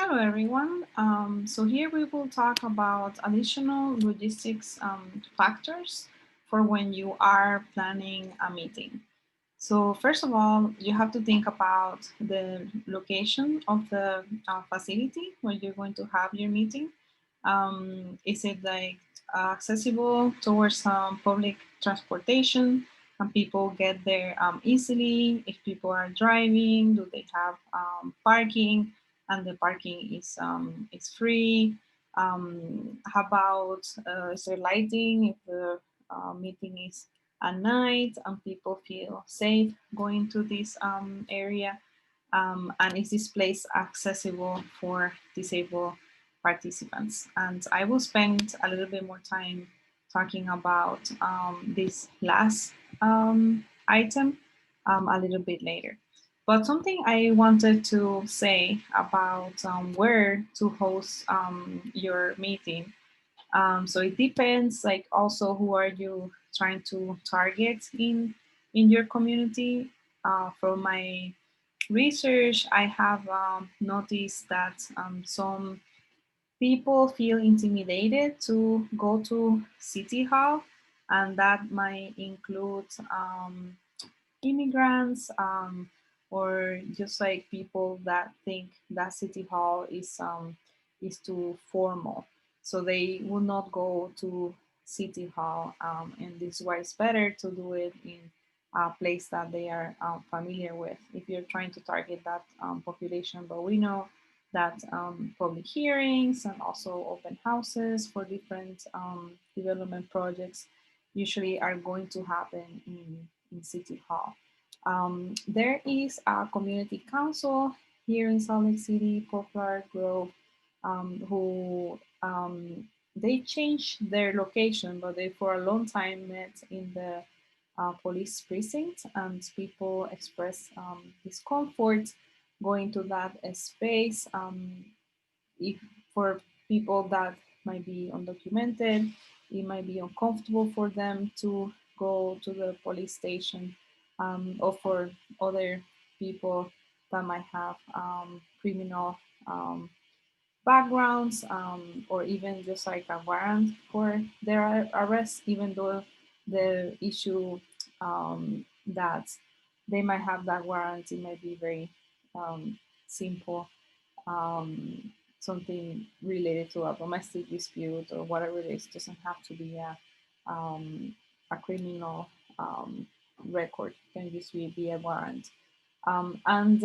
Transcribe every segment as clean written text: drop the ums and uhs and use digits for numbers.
Hello everyone. So here we will talk about additional logistics factors for when you are planning a meeting. So first of all, you have to think about the location of the facility where you're going to have your meeting. Is it like accessible towards public transportation? Can people get there easily? If people are driving, do they have parking? And the parking is free. How about is there lighting? If the meeting is at night and people feel safe going to this area, and is this place accessible for disabled participants? And I will spend a little bit more time talking about this last item a little bit later. But something I wanted to say about where to host your meeting. So it depends, like also who are you trying to target in your community. From my research, I have noticed that some people feel intimidated to go to City Hall, and that might include immigrants, or just like people that think that City Hall is too formal, so they will not go to City Hall. And this is why it's better to do it in a place that they are familiar with if you're trying to target that population. But we know that public hearings and also open houses for different development projects usually are going to happen in City Hall. There is a community council here in Salt Lake City, Poplar Grove, who they changed their location, but they for a long time met in the police precinct, and people express discomfort going to that space. If for people that might be undocumented, it might be uncomfortable for them to go to the police station, or for other people that might have criminal backgrounds, or even just like a warrant for their arrest, even though the issue that they might have that warrant, it might be very simple, um, something related to a domestic dispute or whatever it is. It doesn't have to be a criminal um, record. It can just be a warrant. And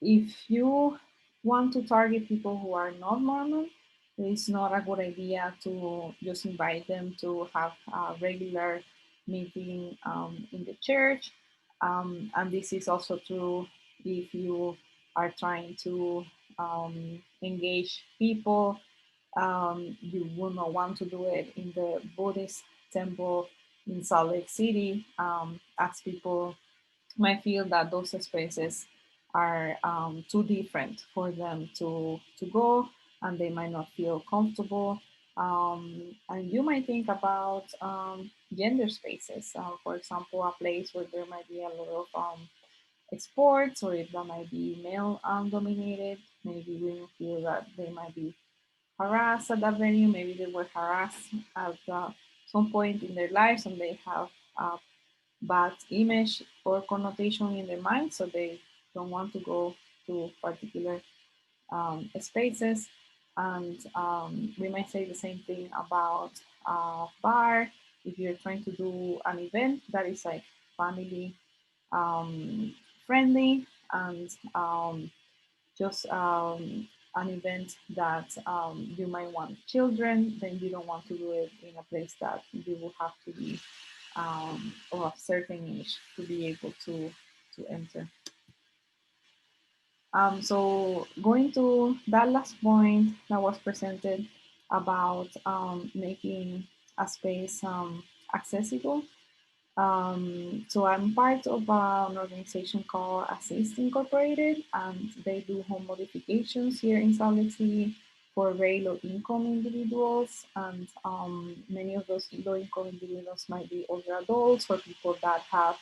if you want to target people who are not Mormon, it's not a good idea to just invite them to have a regular meeting in the church. And this is also true if you are trying to engage people. You will not want to do it in the Buddhist temple in Salt Lake City, as people might feel that those spaces are too different for them to go, and they might not feel comfortable. And you might think about gender spaces, for example, a place where there might be a lot of sports, or if that might be male dominated. Maybe women feel that they might be harassed at that venue. Maybe they were harassed at some point in their lives, and they have uh, bad image or connotation in their mind, so they don't want to go to particular spaces. And we might say the same thing about a bar. If you're trying to do an event that is like family friendly, and just an event that you might want children, then you don't want to do it in a place that you will have to be of a certain age to be able to enter. So going to that last point that was presented about making a space accessible. So I'm part of an organization called Assist Incorporated, and they do home modifications here in Salt Lake City for very low income individuals. And many of those low income individuals might be older adults or people that have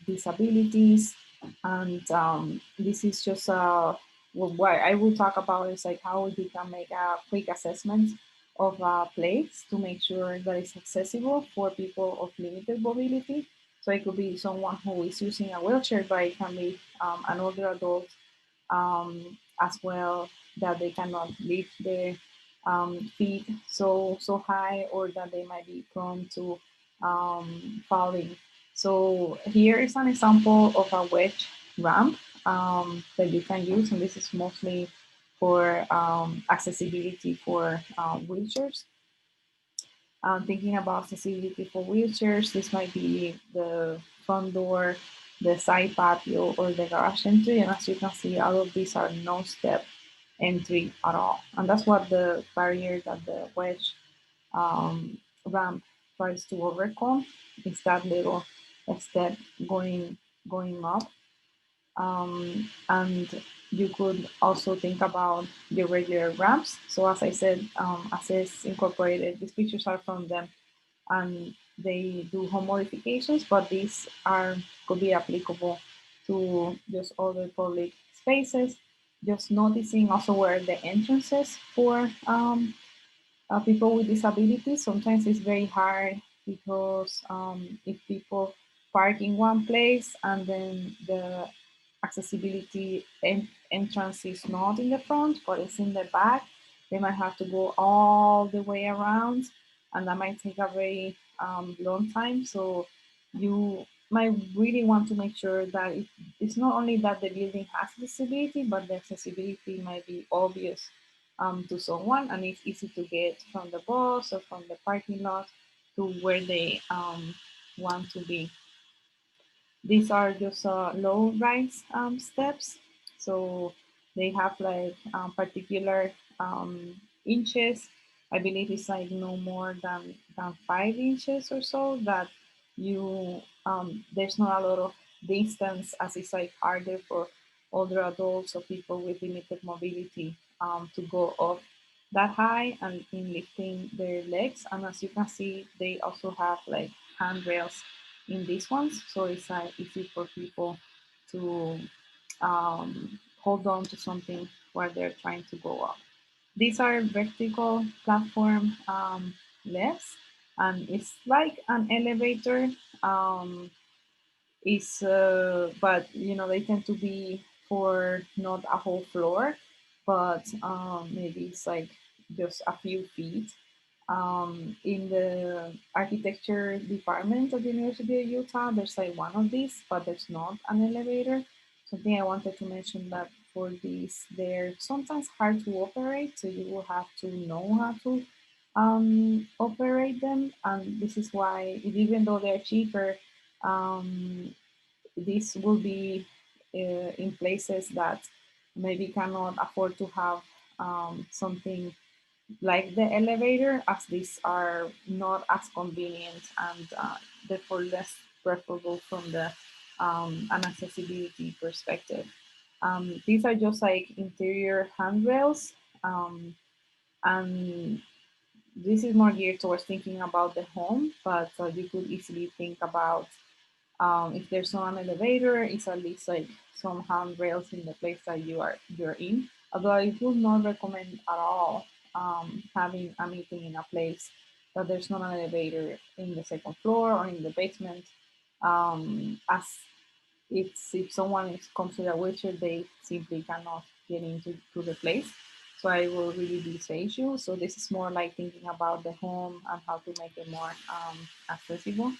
disabilities. And this is just what I will talk about is like how you can make a quick assessment of a place to make sure that it's accessible for people of limited mobility. So it could be someone who is using a wheelchair, but it can be an older adult as well, that they cannot lift their feet so high, or that they might be prone to falling. So here is an example of a wedge ramp that you can use, and this is mostly for accessibility for wheelchairs. Thinking about accessibility for wheelchairs, this might be the front door, the side patio, or the garage entry. And as you can see, all of these are no step entry at all. And that's what the barrier that the wedge ramp tries to overcome, is that little step going up. And you could also think about the regular ramps. So as I said, Access Incorporated, these pictures are from them, and they do home modifications, but these are could be applicable to just other public spaces. Just noticing also where the entrances for people with disabilities. Sometimes it's very hard because if people park in one place and then the accessibility entrance is not in the front, but it's in the back, they might have to go all the way around, and that might take a very long time. So you might really want to make sure that it's not only that the building has accessibility, but the accessibility might be obvious to someone, and it's easy to get from the bus or from the parking lot to where they want to be. These are just low rise steps. So they have like particular inches. I believe it's like no more than 5 inches or so, that you there's not a lot of distance, as it's like harder for older adults or people with limited mobility to go up that high and in lifting their legs. And as you can see, they also have like handrails in these ones, so it's easy for people to hold on to something while they're trying to go up. These are vertical platform lifts, and it's like an elevator. But they tend to be for not a whole floor, but maybe it's like just a few feet. In the architecture department of the University of Utah, there's like one of these, but there's not an elevator. Something I wanted to mention, that for these, they're sometimes hard to operate, so you will have to know how to operate them. And this is why, even though they're cheaper, um, this will be in places that maybe cannot afford to have something like the elevator, as these are not as convenient and therefore less preferable from the an accessibility perspective. These are just like interior handrails, and this is more geared towards thinking about the home, but you could easily think about if there's not an elevator, it's at least like some handrails in the place that you're in. Although I would not recommend at all having a meeting in a place that there's not an elevator in the second floor or in the basement, as if someone comes with a wheelchair, they simply cannot get into to the place. So I will really dissuade you. So this is more like thinking about the home and how to make it more accessible.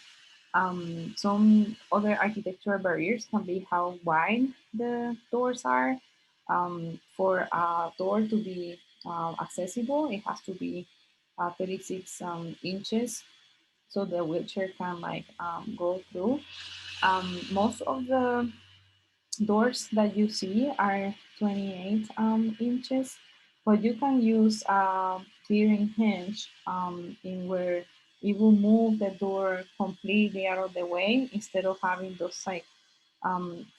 Some other architectural barriers can be how wide the doors are. For a door to be accessible, it has to be 36 inches, so the wheelchair can like go through. Most of the doors that you see are 28 inches, but you can use a clearing hinge in where it will move the door completely out of the way, instead of having those like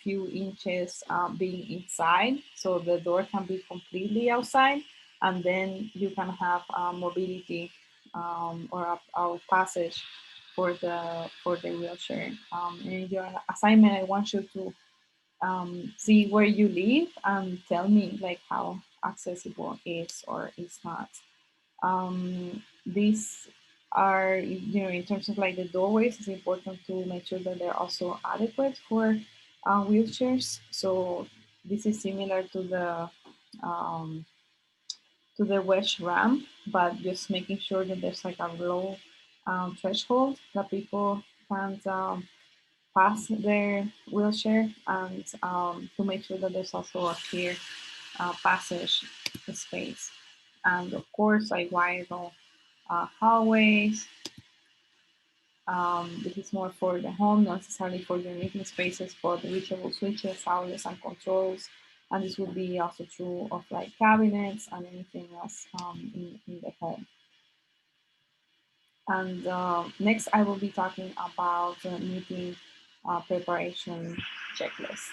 few inches being inside. So the door can be completely outside, and then you can have mobility or a passage for the wheelchair. In your assignment, I want you to see where you live and tell me like how accessible is or is not. These are, in terms of like the doorways, it's important to make sure that they're also adequate for wheelchairs. So this is similar um, to the Wedge ramp, but just making sure that there's like a low threshold that people can't pass their wheelchair, and to make sure that there's also a clear passage space. And of course, like wide hallways. This is more for the home, not necessarily for your meeting spaces, but reachable switches, outlets, and controls. And this would be also true of like cabinets and anything else in the home. And next, I will be talking about the meeting preparation checklist.